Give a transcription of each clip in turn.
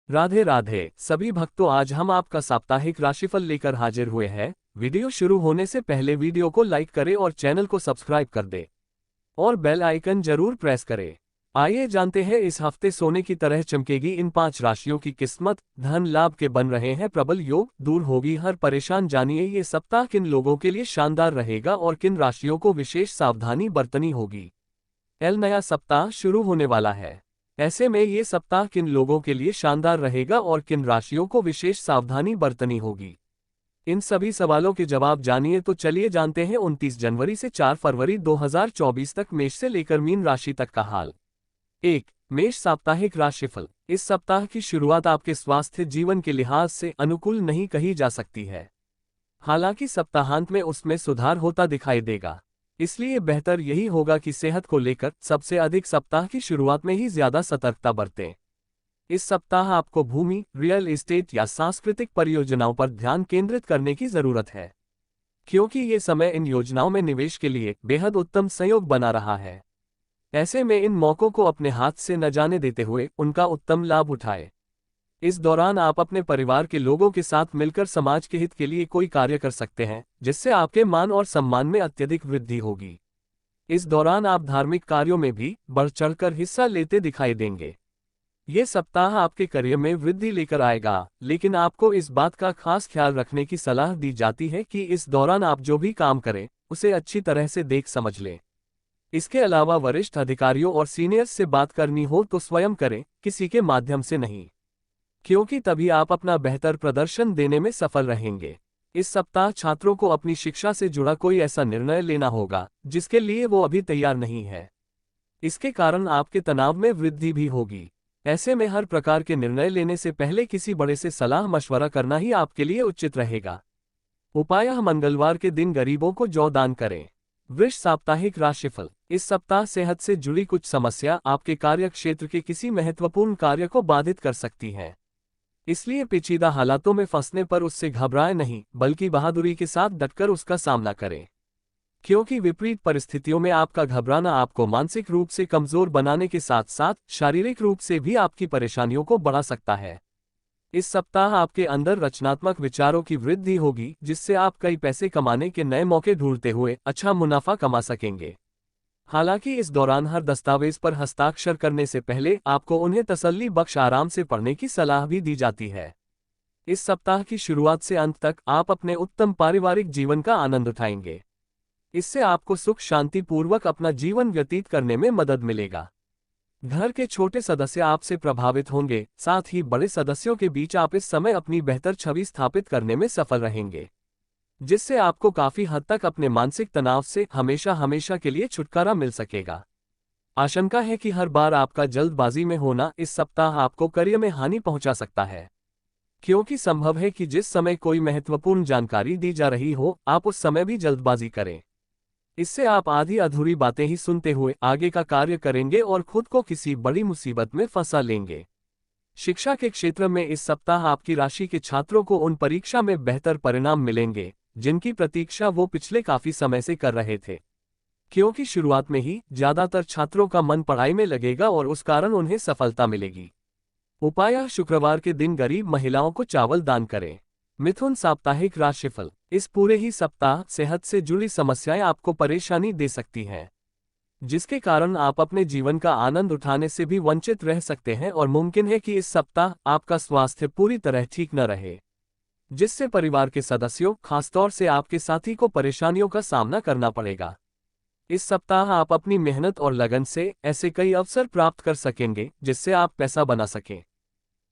राधे राधे सभी भक्तों, आज हम आपका साप्ताहिक राशिफल लेकर हाजिर हुए हैं। वीडियो शुरू होने से पहले वीडियो को लाइक करें और चैनल को सब्सक्राइब कर दें और बेल आइकन जरूर प्रेस करें। आइए जानते हैं इस हफ्ते सोने की तरह चमकेगी इन 5 राशियों की किस्मत। धन लाभ के बन रहे हैं प्रबल योग, दूर होगी हर परेशान। जानिए ये सप्ताह किन लोगों के लिए शानदार रहेगा और किन राशियों को विशेष सावधानी बरतनी होगी। नया सप्ताह शुरू होने वाला है, ऐसे में ये सप्ताह किन लोगों के लिए शानदार रहेगा और किन राशियों को विशेष सावधानी बरतनी होगी, इन सभी सवालों के जवाब जानिए। तो चलिए जानते हैं 29 जनवरी से 4 फरवरी 2024 तक मेष से लेकर मीन राशि तक का हाल। 1. मेष साप्ताहिक राशिफल। इस सप्ताह की शुरुआत आपके स्वास्थ्य जीवन के लिहाज से अनुकूल नहीं कही जा सकती है, हालांकि सप्ताहांत में उसमें सुधार होता दिखाई देगा। इसलिए बेहतर यही होगा कि सेहत को लेकर सबसे अधिक सप्ताह की शुरुआत में ही ज्यादा सतर्कता बरतें। इस सप्ताह आपको भूमि, रियल एस्टेट या सांस्कृतिक परियोजनाओं पर ध्यान केंद्रित करने की जरूरत है, क्योंकि ये समय इन योजनाओं में निवेश के लिए बेहद उत्तम संयोग बना रहा है। ऐसे में इन मौकों को अपने हाथ से न जाने देते हुए उनका उत्तम लाभ उठाएं। इस दौरान आप अपने परिवार के लोगों के साथ मिलकर समाज के हित के लिए कोई कार्य कर सकते हैं, जिससे आपके मान और सम्मान में अत्यधिक वृद्धि होगी। इस दौरान आप धार्मिक कार्यों में भी बढ़ चढ़कर हिस्सा लेते दिखाई देंगे। ये सप्ताह आपके करियर में वृद्धि लेकर आएगा, लेकिन आपको इस बात का खास ख्याल रखने की सलाह दी जाती है कि इस दौरान आप जो भी काम करें उसे अच्छी तरह से देख समझ लें। इसके अलावा वरिष्ठ अधिकारियों और सीनियर्स से बात करनी हो तो स्वयं करें, किसी के माध्यम से नहीं, क्योंकि तभी आप अपना बेहतर प्रदर्शन देने में सफल रहेंगे। इस सप्ताह छात्रों को अपनी शिक्षा से जुड़ा कोई ऐसा निर्णय लेना होगा जिसके लिए वो अभी तैयार नहीं है। इसके कारण आपके तनाव में वृद्धि भी होगी। ऐसे में हर प्रकार के निर्णय लेने से पहले किसी बड़े से सलाह मशवरा करना ही आपके लिए उचित रहेगा। उपाय: मंगलवार के दिन गरीबों को जौ दान करें। वृष साप्ताहिक राशिफल। इस सप्ताह सेहत से जुड़ी कुछ समस्या आपके कार्य क्षेत्र के किसी महत्वपूर्ण कार्य को बाधित कर सकती है, इसलिए पेचीदा हालातों में फंसने पर उससे घबराएं नहीं, बल्कि बहादुरी के साथ डटकर उसका सामना करें, क्योंकि विपरीत परिस्थितियों में आपका घबराना आपको मानसिक रूप से कमजोर बनाने के साथ साथ शारीरिक रूप से भी आपकी परेशानियों को बढ़ा सकता है। इस सप्ताह आपके अंदर रचनात्मक विचारों की वृद्धि होगी, जिससे आप कई पैसे कमाने के नए मौके ढूंढते हुए अच्छा मुनाफा कमा सकेंगे। हालांकि इस दौरान हर दस्तावेज पर हस्ताक्षर करने से पहले आपको उन्हें तसल्ली बख्श आराम से पढ़ने की सलाह भी दी जाती है। इस सप्ताह की शुरुआत से अंत तक आप अपने उत्तम पारिवारिक जीवन का आनंद उठाएंगे। इससे आपको सुख शांति पूर्वक अपना जीवन व्यतीत करने में मदद मिलेगा। घर के छोटे सदस्य आपसे प्रभावित होंगे, साथ ही बड़े सदस्यों के बीच आप इस समय अपनी बेहतर छवि स्थापित करने में सफल रहेंगे, जिससे आपको काफी हद तक अपने मानसिक तनाव से हमेशा हमेशा के लिए छुटकारा मिल सकेगा। आशंका है कि हर बार आपका जल्दबाजी में होना इस सप्ताह आपको करियर में हानि पहुंचा सकता है, क्योंकि संभव है कि जिस समय कोई महत्वपूर्ण जानकारी दी जा रही हो, आप उस समय भी जल्दबाजी करें। इससे आप आधी अधूरी बातें ही सुनते हुए आगे का कार्य करेंगे और खुद को किसी बड़ी मुसीबत में फंसा लेंगे। शिक्षा के क्षेत्र में इस सप्ताह आपकी राशि के छात्रों को उन परीक्षा में बेहतर परिणाम मिलेंगे जिनकी प्रतीक्षा वो पिछले काफी समय से कर रहे थे, क्योंकि शुरुआत में ही ज्यादातर छात्रों का मन पढ़ाई में लगेगा और उस कारण उन्हें सफलता मिलेगी। उपाय: शुक्रवार के दिन गरीब महिलाओं को चावल दान करें। मिथुन साप्ताहिक राशिफल। इस पूरे ही सप्ताह सेहत से जुड़ी समस्याएं आपको परेशानी दे सकती हैं, जिसके कारण आप अपने जीवन का आनंद उठाने से भी वंचित रह सकते हैं और मुमकिन है कि इस सप्ताह आपका स्वास्थ्य पूरी तरह ठीक न रहे, जिससे परिवार के सदस्यों, खासतौर से आपके साथी को परेशानियों का सामना करना पड़ेगा। इस सप्ताह आप अपनी मेहनत और लगन से ऐसे कई अवसर प्राप्त कर सकेंगे जिससे आप पैसा बना सकें,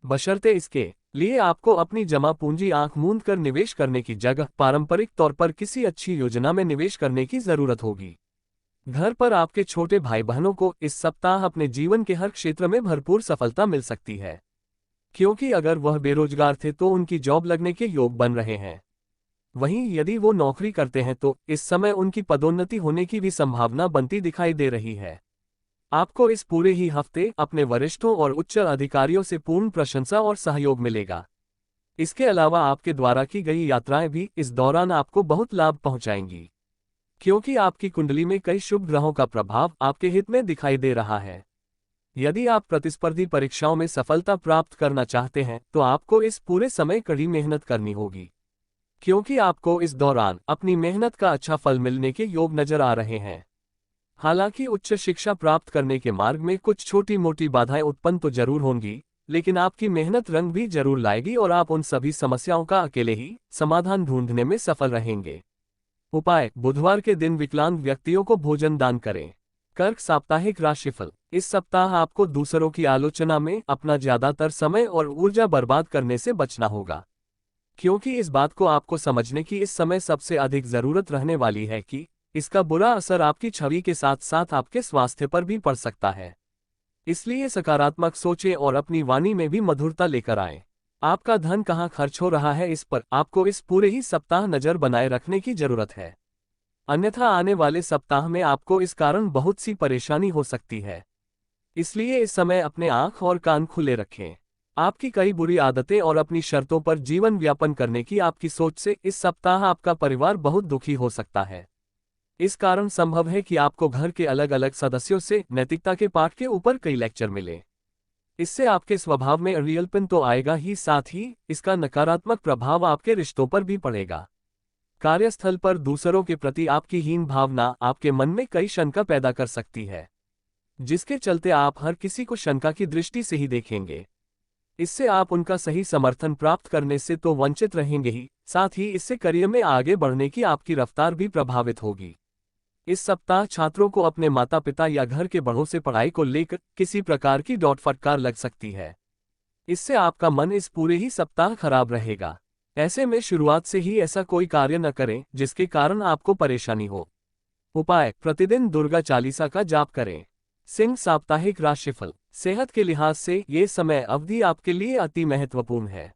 बशर्ते इसके लिए आपको अपनी जमा पूंजी आंख मूंद कर निवेश करने की जगह पारंपरिक तौर पर किसी अच्छी योजना में निवेश करने की जरूरत होगी। घर पर आपके छोटे भाई बहनों को इस सप्ताह अपने जीवन के हर क्षेत्र में भरपूर सफलता मिल सकती है, क्योंकि अगर वह बेरोजगार थे तो उनकी जॉब लगने के योग बन रहे हैं। वहीं यदि वो नौकरी करते हैं तो इस समय उनकी पदोन्नति होने की भी संभावना बनती दिखाई दे रही है। आपको इस पूरे ही हफ्ते अपने वरिष्ठों और उच्च अधिकारियों से पूर्ण प्रशंसा और सहयोग मिलेगा। इसके अलावा आपके द्वारा की गई यात्राएं भी इस दौरान आपको बहुत लाभ पहुंचाएंगी, क्योंकि आपकी कुंडली में कई शुभ ग्रहों का प्रभाव आपके हित में दिखाई दे रहा है। यदि आप प्रतिस्पर्धी परीक्षाओं में सफलता प्राप्त करना चाहते हैं तो आपको इस पूरे समय कड़ी मेहनत करनी होगी, क्योंकि आपको इस दौरान अपनी मेहनत का अच्छा फल मिलने के योग नजर आ रहे हैं। हालांकि उच्च शिक्षा प्राप्त करने के मार्ग में कुछ छोटी मोटी बाधाएं उत्पन्न तो जरूर होंगी, लेकिन आपकी मेहनत रंग भी जरूर लाएगी और आप उन सभी समस्याओं का अकेले ही समाधान ढूंढने में सफल रहेंगे। उपाय: बुधवार के दिन विकलांग व्यक्तियों को भोजन दान करें। कर्क साप्ताहिक राशिफल। इस सप्ताह आपको दूसरों की आलोचना में अपना ज्यादातर समय और ऊर्जा बर्बाद करने से बचना होगा, क्योंकि इस बात को आपको समझने की इस समय सबसे अधिक जरूरत रहने वाली है कि इसका बुरा असर आपकी छवि के साथ साथ आपके स्वास्थ्य पर भी पड़ सकता है। इसलिए सकारात्मक सोचें और अपनी वाणी में भी मधुरता लेकर आएं। आपका धन कहाँ खर्च हो रहा है, इस पर आपको इस पूरे ही सप्ताह नजर बनाए रखने की जरूरत है, अन्यथा आने वाले सप्ताह में आपको इस कारण बहुत सी परेशानी हो सकती है। इसलिए इस समय अपने आंख और कान खुले रखें। आपकी कई बुरी आदतें और अपनी शर्तों पर जीवन व्यापन करने की आपकी सोच से इस सप्ताह आपका परिवार बहुत दुखी हो सकता है। इस कारण संभव है कि आपको घर के अलग अलग सदस्यों से नैतिकता के पाठ के ऊपर कई लेक्चर मिले। इससे आपके स्वभाव में रियलपन तो आएगा ही, साथ ही इसका नकारात्मक प्रभाव आपके रिश्तों पर भी पड़ेगा। कार्यस्थल पर दूसरों के प्रति आपकी हीन भावना आपके मन में कई शंका पैदा कर सकती है, जिसके चलते आप हर किसी को शंका की दृष्टि से ही देखेंगे। इससे आप उनका सही समर्थन प्राप्त करने से तो वंचित रहेंगे ही, साथ ही इससे करियर में आगे बढ़ने की आपकी रफ्तार भी प्रभावित होगी। इस सप्ताह छात्रों को अपने माता पिता या घर के बड़ों से पढ़ाई को लेकर किसी प्रकार की डांट फटकार लग सकती है। इससे आपका मन इस पूरे ही सप्ताह खराब रहेगा। ऐसे में शुरुआत से ही ऐसा कोई कार्य न करें जिसके कारण आपको परेशानी हो। उपाय: प्रतिदिन दुर्गा चालीसा का जाप करें। सिंह साप्ताहिक राशिफल। सेहत के लिहाज से ये समय अवधि आपके लिए अति महत्वपूर्ण है,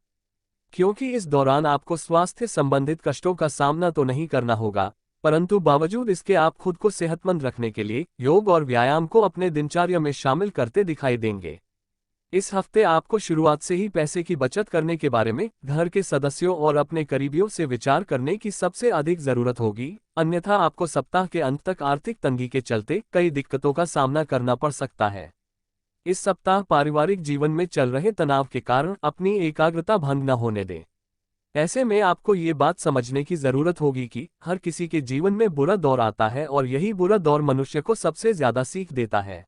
क्योंकि इस दौरान आपको स्वास्थ्य संबंधित कष्टों का सामना तो नहीं करना होगा, परंतु बावजूद इसके आप खुद को सेहतमंद रखने के लिए योग और व्यायाम को अपने दिनचर्या में शामिल करते दिखाई देंगे। इस हफ्ते आपको शुरुआत से ही पैसे की बचत करने के बारे में घर के सदस्यों और अपने करीबियों से विचार करने की सबसे अधिक जरूरत होगी, अन्यथा आपको सप्ताह के अंत तक आर्थिक तंगी के चलते कई दिक्कतों का सामना करना पड़ सकता है। इस सप्ताह पारिवारिक जीवन में चल रहे तनाव के कारण अपनी एकाग्रता भंग न होने दें। ऐसे में आपको ये बात समझने की जरूरत होगी कि हर किसी के जीवन में बुरा दौर आता है और यही बुरा दौर मनुष्य को सबसे ज्यादा सीख देता है।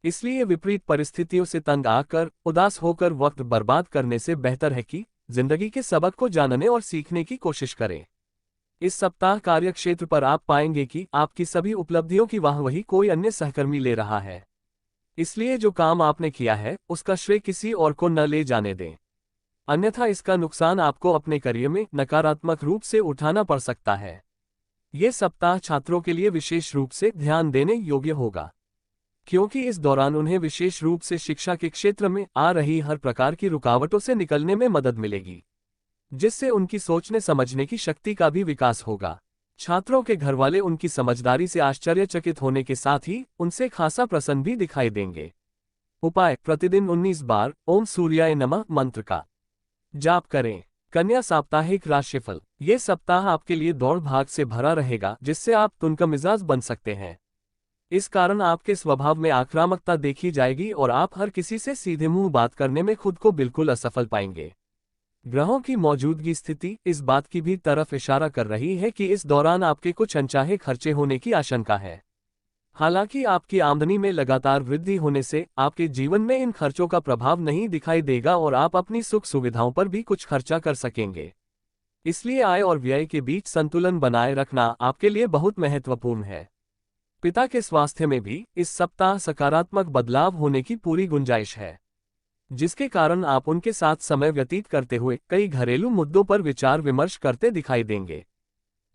इसलिए विपरीत परिस्थितियों से तंग आकर उदास होकर वक्त बर्बाद करने से बेहतर है कि जिंदगी के सबक को जानने और सीखने की कोशिश करें। इस सप्ताह कार्यक्षेत्र पर आप पाएंगे कि आपकी सभी उपलब्धियों की वाहवाही कोई अन्य सहकर्मी ले रहा है। इसलिए जो काम आपने किया है उसका श्रेय किसी और को न ले जाने दें, अन्यथा इसका नुकसान आपको अपने करियर में नकारात्मक रूप से उठाना पड़ सकता है। ये सप्ताह छात्रों के लिए विशेष रूप से ध्यान देने योग्य होगा, क्योंकि इस दौरान उन्हें विशेष रूप से शिक्षा के क्षेत्र में आ रही हर प्रकार की रुकावटों से निकलने में मदद मिलेगी, जिससे उनकी सोचने समझने की शक्ति का भी विकास होगा। छात्रों के घरवाले उनकी समझदारी से आश्चर्यचकित होने के साथ ही उनसे खासा प्रसन्न भी दिखाई देंगे। उपाय: प्रतिदिन 19 बार ओम सूर्याय नमः मंत्र का जाप करें। कन्या साप्ताहिक राशिफल। ये सप्ताह आपके लिए दौड़ भाग से भरा रहेगा, जिससे आप तुनका मिजाज बन सकते हैं। इस कारण आपके स्वभाव में आक्रामकता देखी जाएगी और आप हर किसी से सीधे मुंह बात करने में खुद को बिल्कुल असफल पाएंगे। ग्रहों की मौजूदगी स्थिति इस बात की भी तरफ इशारा कर रही है कि इस दौरान आपके कुछ अनचाहे खर्चे होने की आशंका है। हालांकि आपकी आमदनी में लगातार वृद्धि होने से आपके जीवन में इन खर्चों का प्रभाव नहीं दिखाई देगा और आप अपनी सुख सुविधाओं पर भी कुछ खर्चा कर सकेंगे। इसलिए आय और व्यय के बीच संतुलन बनाए रखना आपके लिए बहुत महत्वपूर्ण है। पिता के स्वास्थ्य में भी इस सप्ताह सकारात्मक बदलाव होने की पूरी गुंजाइश है, जिसके कारण आप उनके साथ समय व्यतीत करते हुए कई घरेलू मुद्दों पर विचार विमर्श करते दिखाई देंगे।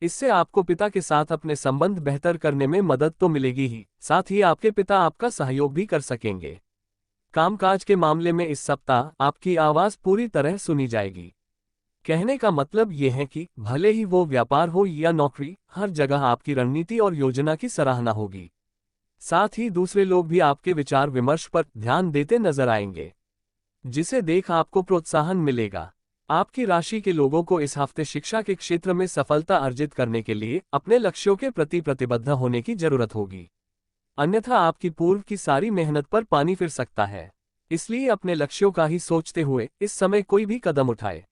इससे आपको पिता के साथ अपने संबंध बेहतर करने में मदद तो मिलेगी ही, साथ ही आपके पिता आपका सहयोग भी कर सकेंगे। कामकाज के मामले में इस सप्ताह आपकी आवाज पूरी तरह सुनी जाएगी। कहने का मतलब ये है कि भले ही वो व्यापार हो या नौकरी, हर जगह आपकी रणनीति और योजना की सराहना होगी। साथ ही दूसरे लोग भी आपके विचार विमर्श पर ध्यान देते नजर आएंगे, जिसे देख आपको प्रोत्साहन मिलेगा। आपकी राशि के लोगों को इस हफ्ते शिक्षा के क्षेत्र में सफलता अर्जित करने के लिए अपने लक्ष्यों के प्रति प्रतिबद्ध होने की जरूरत होगी, अन्यथा आपकी पूर्व की सारी मेहनत पर पानी फिर सकता है। इसलिए अपने लक्ष्यों का ही सोचते हुए इस समय कोई भी कदम उठाए।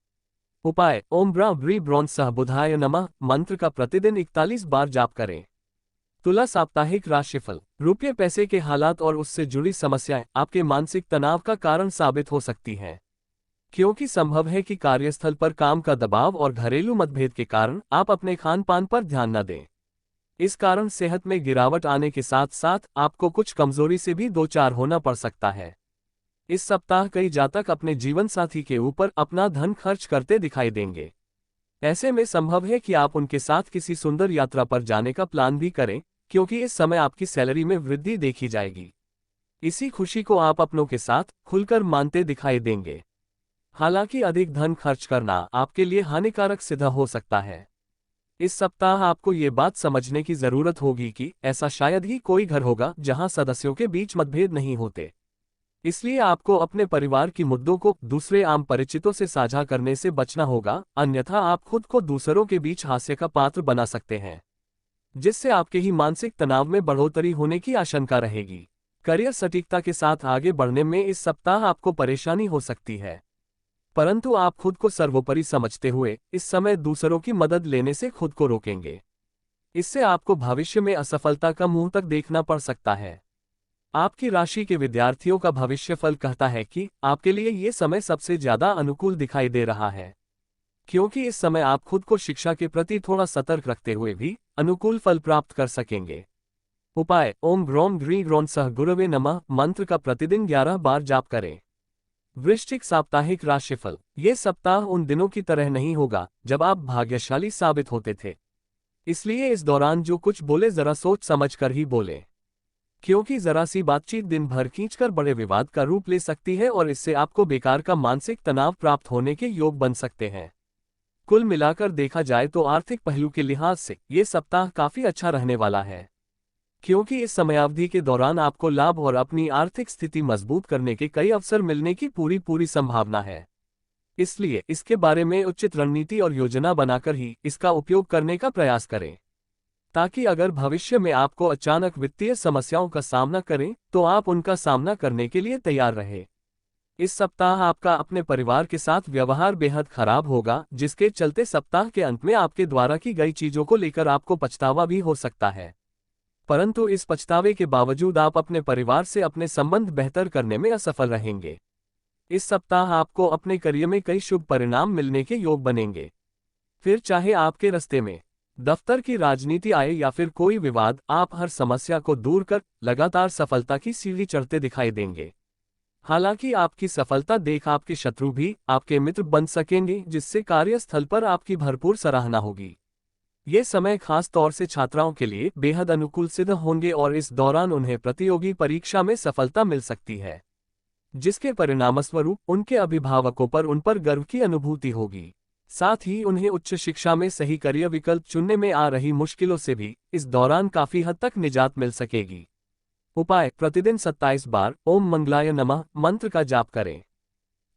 उपाय: ओम ब्रा ब्री ब्रॉन्स सह बुधाय नमः मंत्र का प्रतिदिन 41 बार जाप करें। तुला साप्ताहिक राशिफल। रुपये पैसे के हालात और उससे जुड़ी समस्याएं आपके मानसिक तनाव का कारण साबित हो सकती हैं, क्योंकि संभव है कि कार्यस्थल पर काम का दबाव और घरेलू मतभेद के कारण आप अपने खान पान पर ध्यान न दें। इस कारण सेहत में गिरावट आने के साथ साथ आपको कुछ कमजोरी से भी दो चार होना पड़ सकता है। इस सप्ताह कई जातक अपने जीवन साथी के ऊपर अपना धन खर्च करते दिखाई देंगे। ऐसे में संभव है कि आप उनके साथ किसी सुंदर यात्रा पर जाने का प्लान भी करें, क्योंकि इस समय आपकी सैलरी में वृद्धि देखी जाएगी। इसी खुशी को आप अपनों के साथ खुलकर मानते दिखाई देंगे। हालांकि अधिक धन खर्च करना आपके लिए हानिकारक सिद्ध हो सकता है। इस सप्ताह आपको ये बात समझने की जरूरत होगी कि ऐसा शायद ही कोई घर होगा जहां सदस्यों के बीच मतभेद नहीं होते। इसलिए आपको अपने परिवार की मुद्दों को दूसरे आम परिचितों से साझा करने से बचना होगा, अन्यथा आप खुद को दूसरों के बीच हास्य का पात्र बना सकते हैं, जिससे आपके ही मानसिक तनाव में बढ़ोतरी होने की आशंका रहेगी। करियर सटीकता के साथ आगे बढ़ने में इस सप्ताह आपको परेशानी हो सकती है, परंतु आप खुद को सर्वोपरि समझते हुए इस समय दूसरों की मदद लेने से खुद को रोकेंगे। इससे आपको भविष्य में असफलता का मुंह तक देखना पड़ सकता है। आपकी राशि के विद्यार्थियों का भविष्यफल कहता है कि आपके लिए ये समय सबसे ज्यादा अनुकूल दिखाई दे रहा है, क्योंकि इस समय आप खुद को शिक्षा के प्रति थोड़ा सतर्क रखते हुए भी अनुकूल फल प्राप्त कर सकेंगे। उपाय: ओम ग्रौम ग्री ग्रौन सह गुरवे नमः मंत्र का प्रतिदिन 11 बार जाप करें। वृश्चिक साप्ताहिक राशिफल। ये सप्ताह उन दिनों की तरह नहीं होगा जब आप भाग्यशाली साबित होते थे। इसलिए इस दौरान जो कुछ बोले जरा सोच समझ कर ही बोले, क्योंकि जरा सी बातचीत दिन भर खींचकर बड़े विवाद का रूप ले सकती है और इससे आपको बेकार का मानसिक तनाव प्राप्त होने के योग बन सकते हैं। कुल मिलाकर देखा जाए तो आर्थिक पहलू के लिहाज से ये सप्ताह काफी अच्छा रहने वाला है, क्योंकि इस समयावधि के दौरान आपको लाभ और अपनी आर्थिक स्थिति मजबूत करने के कई अवसर मिलने की पूरी संभावना है। इसलिए इसके बारे में उचित रणनीति और योजना बनाकर ही इसका उपयोग करने का प्रयास करें, ताकि अगर भविष्य में आपको अचानक वित्तीय समस्याओं का सामना करें तो आप उनका सामना करने के लिए तैयार रहे। इस सप्ताह आपका अपने परिवार के साथ व्यवहार बेहद खराब होगा, जिसके चलते सप्ताह के अंत में आपके द्वारा की गई चीजों को लेकर आपको पछतावा भी हो सकता है, परंतु इस पछतावे के बावजूद आप अपने परिवार से अपने संबंध बेहतर करने में असफल रहेंगे। इस सप्ताह आपको अपने करियर में कई शुभ परिणाम मिलने के योग बनेंगे। फिर चाहे आपके रास्ते में दफ्तर की राजनीति आए या फिर कोई विवाद, आप हर समस्या को दूर कर लगातार सफलता की सीढ़ी चढ़ते दिखाई देंगे। हालांकि आपकी सफलता देख आपके शत्रु भी आपके मित्र बन सकेंगे, जिससे कार्यस्थल पर आपकी भरपूर सराहना होगी। ये समय खास तौर से छात्राओं के लिए बेहद अनुकूल सिद्ध होंगे और इस दौरान उन्हें प्रतियोगी परीक्षा में सफलता मिल सकती है, जिसके परिणामस्वरूप उनके अभिभावकों पर उन पर गर्व की अनुभूति होगी। साथ ही उन्हें उच्च शिक्षा में सही करियर विकल्प चुनने में आ रही मुश्किलों से भी इस दौरान काफी हद तक निजात मिल सकेगी। उपाय: प्रतिदिन 27 बार ओम मंगलाय नमः मंत्र का जाप करें।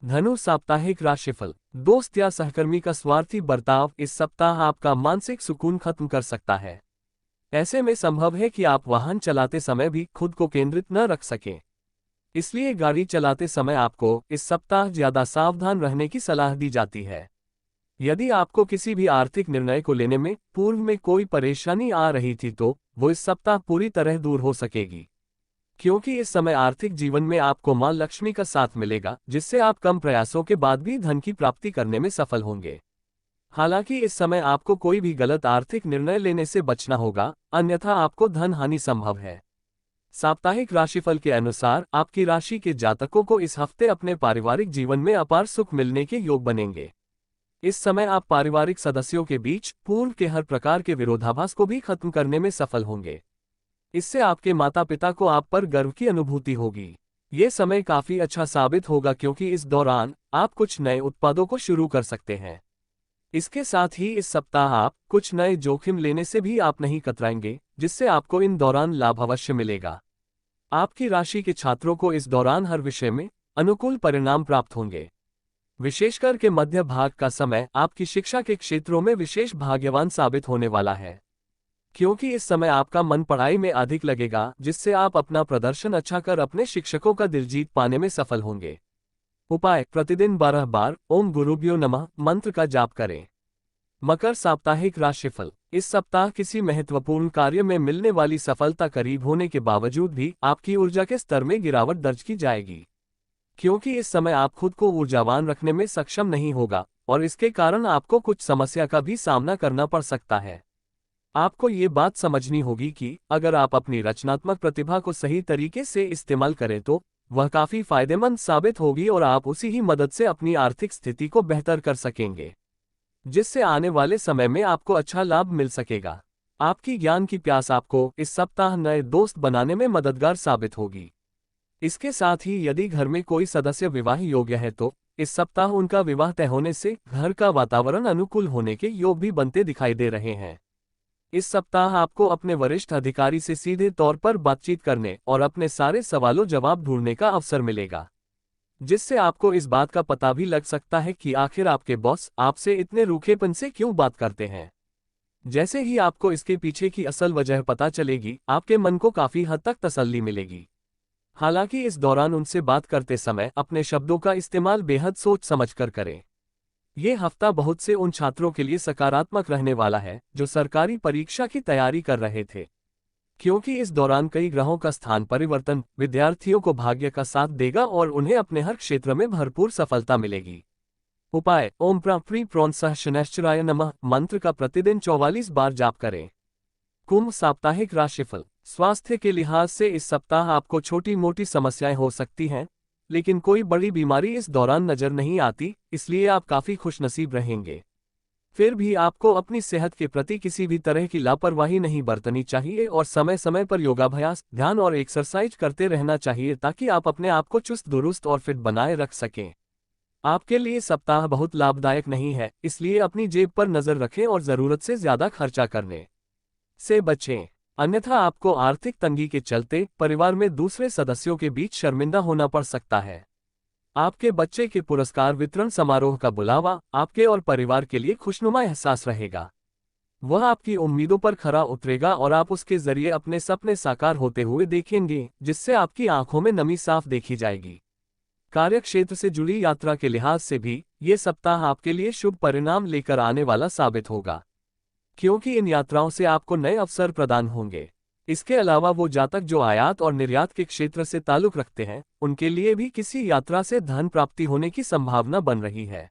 धनु साप्ताहिक राशिफल। दोस्त या सहकर्मी का स्वार्थी बर्ताव इस सप्ताह आपका मानसिक सुकून खत्म कर सकता है। ऐसे में संभव है कि आप वाहन चलाते समय भी खुद को केंद्रित न रख सकें। इसलिए गाड़ी चलाते समय आपको इस सप्ताह ज्यादा सावधान रहने की सलाह दी जाती है। यदि आपको किसी भी आर्थिक निर्णय को लेने में पूर्व में कोई परेशानी आ रही थी तो वो इस सप्ताह पूरी तरह दूर हो सकेगी, क्योंकि इस समय आर्थिक जीवन में आपको मां लक्ष्मी का साथ मिलेगा, जिससे आप कम प्रयासों के बाद भी धन की प्राप्ति करने में सफल होंगे। हालांकि इस समय आपको कोई भी गलत आर्थिक निर्णय लेने से बचना होगा, अन्यथा आपको धन हानि संभव है। साप्ताहिक राशिफल के अनुसार आपकी राशि के जातकों को इस हफ्ते अपने पारिवारिक जीवन में अपार सुख मिलने के योग बनेंगे। इस समय आप पारिवारिक सदस्यों के बीच पूर्व के हर प्रकार के विरोधाभास को भी खत्म करने में सफल होंगे। इससे आपके माता पिता को आप पर गर्व की अनुभूति होगी। ये समय काफी अच्छा साबित होगा, क्योंकि इस दौरान आप कुछ नए उत्पादों को शुरू कर सकते हैं। इसके साथ ही इस सप्ताह आप कुछ नए जोखिम लेने से भी आप नहीं कतराएंगे, जिससे आपको इन दौरान लाभ अवश्य मिलेगा। आपकी राशि के छात्रों को इस दौरान हर विषय में अनुकूल परिणाम प्राप्त होंगे। विशेषकर के मध्य भाग का समय आपकी शिक्षा के क्षेत्रों में विशेष भाग्यवान साबित होने वाला है। क्योंकि इस समय आपका मन पढ़ाई में अधिक लगेगा, जिससे आप अपना प्रदर्शन अच्छा कर अपने शिक्षकों का दिल जीत पाने में सफल होंगे। उपाय: प्रतिदिन 12 बार ओम गुरुभ्यो नमः मंत्र का जाप करें। मकर साप्ताहिक राशिफल। इस सप्ताह किसी महत्वपूर्ण कार्य में मिलने वाली सफलता करीब होने के बावजूद भी आपकी ऊर्जा के स्तर में गिरावट दर्ज की जाएगी, क्योंकि इस समय आप खुद को ऊर्जावान रखने में सक्षम नहीं होगा और इसके कारण आपको कुछ समस्या का भी सामना करना पड़ सकता है। आपको ये बात समझनी होगी कि अगर आप अपनी रचनात्मक प्रतिभा को सही तरीके से इस्तेमाल करें तो वह काफी फायदेमंद साबित होगी और आप उसी ही मदद से अपनी आर्थिक स्थिति को बेहतर कर सकेंगे, जिससे आने वाले समय में आपको अच्छा लाभ मिल सकेगा। आपकी ज्ञान की प्यास आपको इस सप्ताह नए दोस्त बनाने में मददगार साबित होगी। इसके साथ ही यदि घर में कोई सदस्य विवाह योग्य है तो इस सप्ताह उनका विवाह तय होने से घर का वातावरण अनुकूल होने के योग भी बनते दिखाई दे रहे हैं। इस सप्ताह आपको अपने वरिष्ठ अधिकारी से सीधे तौर पर बातचीत करने और अपने सारे सवालों जवाब ढूंढने का अवसर मिलेगा, जिससे आपको इस बात का पता भी लग सकता है कि आखिर आपके बॉस आपसे इतने रूखेपन से क्यों बात करते हैं। जैसे ही आपको इसके पीछे की असल वजह पता चलेगी, आपके मन को काफी हद तक तसल्ली मिलेगी। हालांकि इस दौरान उनसे बात करते समय अपने शब्दों का इस्तेमाल बेहद सोच समझकर करें। ये हफ्ता बहुत से उन छात्रों के लिए सकारात्मक रहने वाला है जो सरकारी परीक्षा की तैयारी कर रहे थे, क्योंकि इस दौरान कई ग्रहों का स्थान परिवर्तन विद्यार्थियों को भाग्य का साथ देगा और उन्हें अपने हर क्षेत्र में भरपूर सफलता मिलेगी। उपाय: ओम प्री प्रोन्सः शनैश्चराय नमः मंत्र का प्रतिदिन 44 बार जाप करें। कुंभ साप्ताहिक राशिफल। स्वास्थ्य के लिहाज से इस सप्ताह आपको छोटी मोटी समस्याएं हो सकती हैं, लेकिन कोई बड़ी बीमारी इस दौरान नजर नहीं आती, इसलिए आप काफी खुशनसीब रहेंगे। फिर भी आपको अपनी सेहत के प्रति किसी भी तरह की लापरवाही नहीं बरतनी चाहिए और समय समय पर योगाभ्यास, ध्यान और एक्सरसाइज करते रहना चाहिए ताकि आप अपने आप को चुस्त दुरुस्त और फिट बनाए रख सकें। आपके लिए सप्ताह बहुत लाभदायक नहीं है, इसलिए अपनी जेब पर नजर रखें और जरूरत से ज्यादा खर्चा करने से बचें, अन्यथा आपको आर्थिक तंगी के चलते परिवार में दूसरे सदस्यों के बीच शर्मिंदा होना पड़ सकता है। आपके बच्चे के पुरस्कार वितरण समारोह का बुलावा आपके और परिवार के लिए खुशनुमा एहसास रहेगा। वह आपकी उम्मीदों पर खरा उतरेगा और आप उसके जरिए अपने सपने साकार होते हुए देखेंगे, जिससे आपकी आंखों में नमी साफ देखी जाएगी। कार्यक्षेत्र से जुड़ी यात्रा के लिहाज से भी ये सप्ताह आपके लिए शुभ परिणाम लेकर आने वाला साबित होगा, क्योंकि इन यात्राओं से आपको नए अवसर प्रदान होंगे। इसके अलावा वो जातक जो आयात और निर्यात के क्षेत्र से ताल्लुक रखते हैं, उनके लिए भी किसी यात्रा से धन प्राप्ति होने की संभावना बन रही है।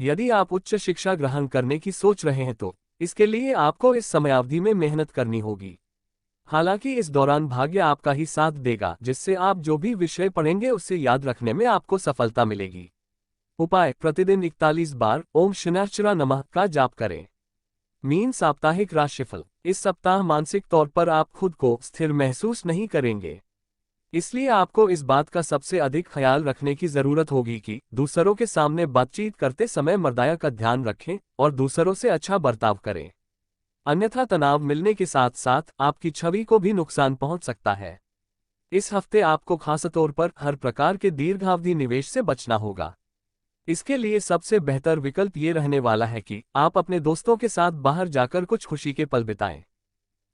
यदि आप उच्च शिक्षा ग्रहण करने की सोच रहे हैं तो इसके लिए आपको इस समयावधि में मेहनत करनी होगी। हालांकि इस दौरान भाग्य आपका ही साथ देगा, जिससे आप जो भी विषय पढ़ेंगे उसे याद रखने में आपको सफलता मिलेगी। उपाय: प्रतिदिन 41 बार ओम शनैश्चराय नमः का जाप करें। मीन साप्ताहिक राशिफल। इस सप्ताह मानसिक तौर पर आप खुद को स्थिर महसूस नहीं करेंगे, इसलिए आपको इस बात का सबसे अधिक ख्याल रखने की जरूरत होगी कि दूसरों के सामने बातचीत करते समय मर्यादा का ध्यान रखें और दूसरों से अच्छा बर्ताव करें, अन्यथा तनाव मिलने के साथ साथ आपकी छवि को भी नुकसान पहुंच सकता है। इस हफ्ते आपको खासतौर पर हर प्रकार के दीर्घावधि निवेश से बचना होगा। इसके लिए सबसे बेहतर विकल्प ये रहने वाला है कि आप अपने दोस्तों के साथ बाहर जाकर कुछ खुशी के पल बिताएं,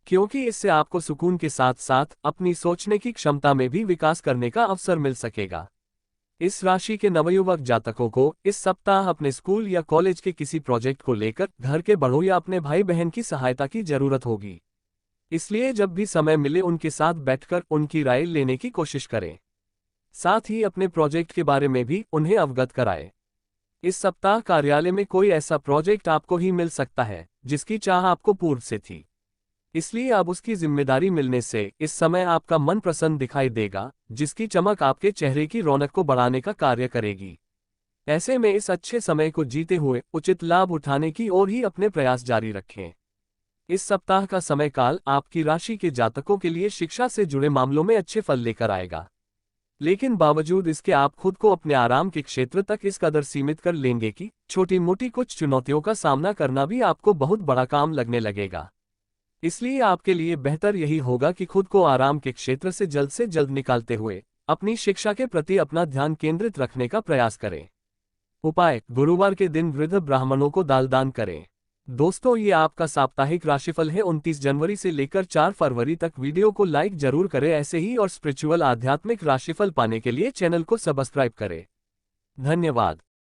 क्योंकि इससे आपको सुकून के साथ साथ अपनी सोचने की क्षमता में भी विकास करने का अवसर मिल सकेगा। इस राशि के नवयुवक जातकों को इस सप्ताह अपने स्कूल या कॉलेज के किसी प्रोजेक्ट को लेकर घर के बड़ों या अपने भाई बहन की सहायता की जरूरत होगी, इसलिए जब भी समय मिले उनके साथ बैठकर उनकी राय लेने की कोशिश करें। साथ ही अपने प्रोजेक्ट के बारे में भी उन्हें अवगत कराएं। इस सप्ताह कार्यालय में कोई ऐसा प्रोजेक्ट आपको ही मिल सकता है जिसकी चाह आपको पूर्व से थी, इसलिए अब उसकी जिम्मेदारी मिलने से इस समय आपका मन प्रसन्न दिखाई देगा, जिसकी चमक आपके चेहरे की रौनक को बढ़ाने का कार्य करेगी। ऐसे में इस अच्छे समय को जीते हुए उचित लाभ उठाने की ओर ही अपने प्रयास जारी रखें। इस सप्ताह का समय काल आपकी राशि के जातकों के लिए शिक्षा से जुड़े मामलों में अच्छे फल लेकर आएगा, लेकिन बावजूद इसके आप खुद को अपने आराम के क्षेत्र तक इस कदर सीमित कर लेंगे कि छोटी मोटी कुछ चुनौतियों का सामना करना भी आपको बहुत बड़ा काम लगने लगेगा। इसलिए आपके लिए बेहतर यही होगा कि खुद को आराम के क्षेत्र से जल्द निकालते हुए अपनी शिक्षा के प्रति अपना ध्यान केंद्रित रखने का प्रयास करें। उपाय: गुरुवार के दिन वृद्ध ब्राह्मणों को दान करें। दोस्तों, ये आपका साप्ताहिक राशिफल है 29 जनवरी से लेकर 4 फरवरी तक। वीडियो को लाइक जरूर करें ऐसे ही और स्पिरिचुअल आध्यात्मिक राशिफल पाने के लिए चैनल को सब्सक्राइब करें। धन्यवाद।